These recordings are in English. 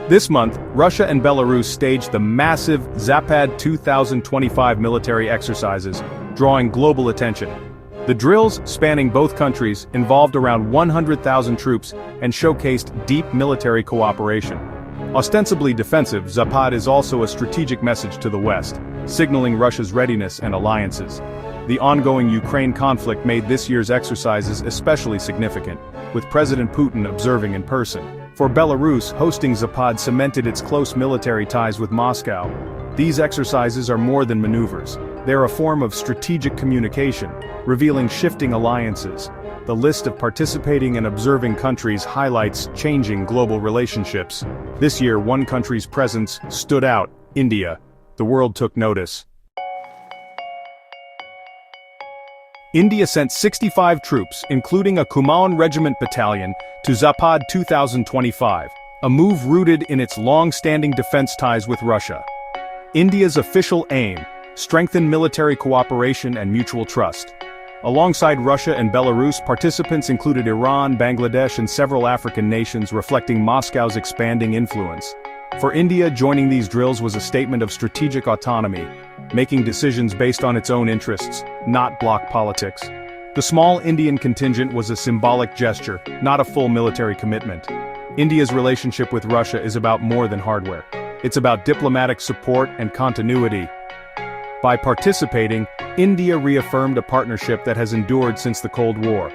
This month, Russia and Belarus staged the massive Zapad 2025 military exercises, drawing global attention. The drills, spanning both countries, involved around 100,000 troops and showcased deep military cooperation. Ostensibly defensive, Zapad is also a strategic message to the West, signaling Russia's readiness and alliances. The ongoing Ukraine conflict made this year's exercises especially significant, with President Putin observing in person. For Belarus, hosting Zapad cemented its close military ties with Moscow. These exercises are more than maneuvers. They're a form of strategic communication, revealing shifting alliances. The list of participating and observing countries highlights changing global relationships. This year, one country's presence stood out: India. The world took notice. India sent 65 troops, including a Kumaon Regiment battalion, to Zapad 2025, a move rooted in its long-standing defense ties with Russia. India's official aim: strengthen military cooperation and mutual trust. Alongside Russia and Belarus, participants included Iran, Bangladesh, and several African nations, reflecting Moscow's expanding influence. For India, joining these drills was a statement of strategic autonomy, making decisions based on its own interests, not bloc politics. The small Indian contingent was a symbolic gesture, not a full military commitment. India's relationship with Russia is about more than hardware. It's about diplomatic support and continuity. By participating, India reaffirmed a partnership that has endured since the Cold War.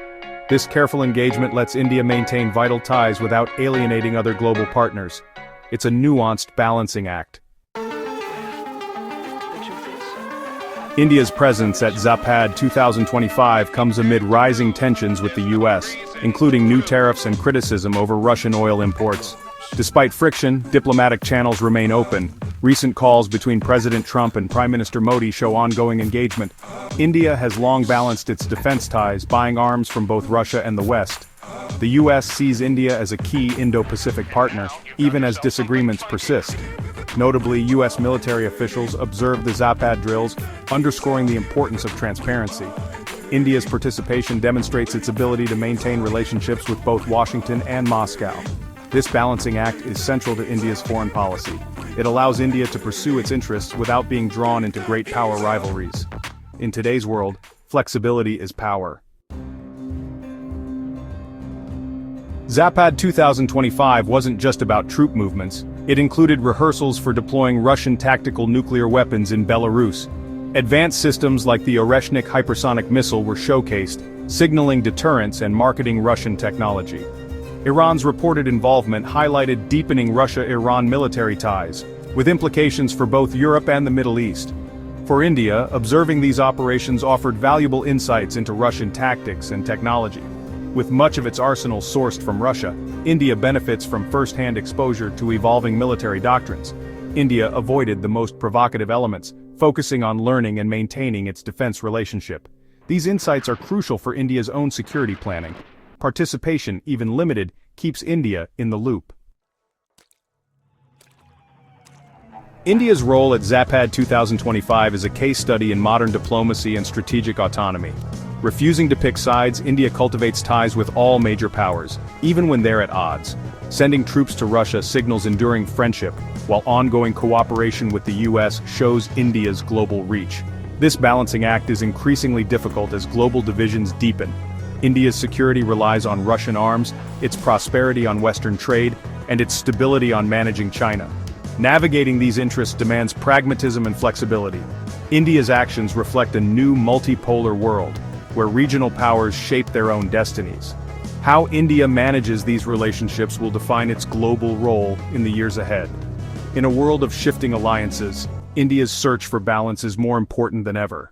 This careful engagement lets India maintain vital ties without alienating other global partners. It's a nuanced balancing act. India's presence at Zapad 2025 comes amid rising tensions with the U.S., including new tariffs and criticism over Russian oil imports. Despite friction, diplomatic channels remain open. Recent calls between President Trump and Prime Minister Modi show ongoing engagement. India has long balanced its defense ties, buying arms from both Russia and the West. The U.S. sees India as a key Indo-Pacific partner, even as disagreements persist. Notably, U.S. military officials observed the Zapad drills, underscoring the importance of transparency. India's participation demonstrates its ability to maintain relationships with both Washington and Moscow. This balancing act is central to India's foreign policy. It allows India to pursue its interests without being drawn into great power rivalries. In today's world, flexibility is power. Zapad 2025 wasn't just about troop movements. It included rehearsals for deploying Russian tactical nuclear weapons in Belarus. Advanced systems like the Oreshnik hypersonic missile were showcased, signaling deterrence and marketing Russian technology. Iran's reported involvement highlighted deepening Russia-Iran military ties, with implications for both Europe and the Middle East. For India, observing these operations offered valuable insights into Russian tactics and technology. With much of its arsenal sourced from Russia, India benefits from first-hand exposure to evolving military doctrines. India avoided the most provocative elements, focusing on learning and maintaining its defense relationship. These insights are crucial for India's own security planning. Participation, even limited, keeps India in the loop. India's role at Zapad 2025 is a case study in modern diplomacy and strategic autonomy. Refusing to pick sides, India cultivates ties with all major powers, even when they're at odds. Sending troops to Russia signals enduring friendship, while ongoing cooperation with the U.S. shows India's global reach. This balancing act is increasingly difficult as global divisions deepen. India's security relies on Russian arms, its prosperity on Western trade, and its stability on managing China. Navigating these interests demands pragmatism and flexibility. India's actions reflect a new multipolar world, where regional powers shape their own destinies. How India manages these relationships will define its global role in the years ahead. In a world of shifting alliances, India's search for balance is more important than ever.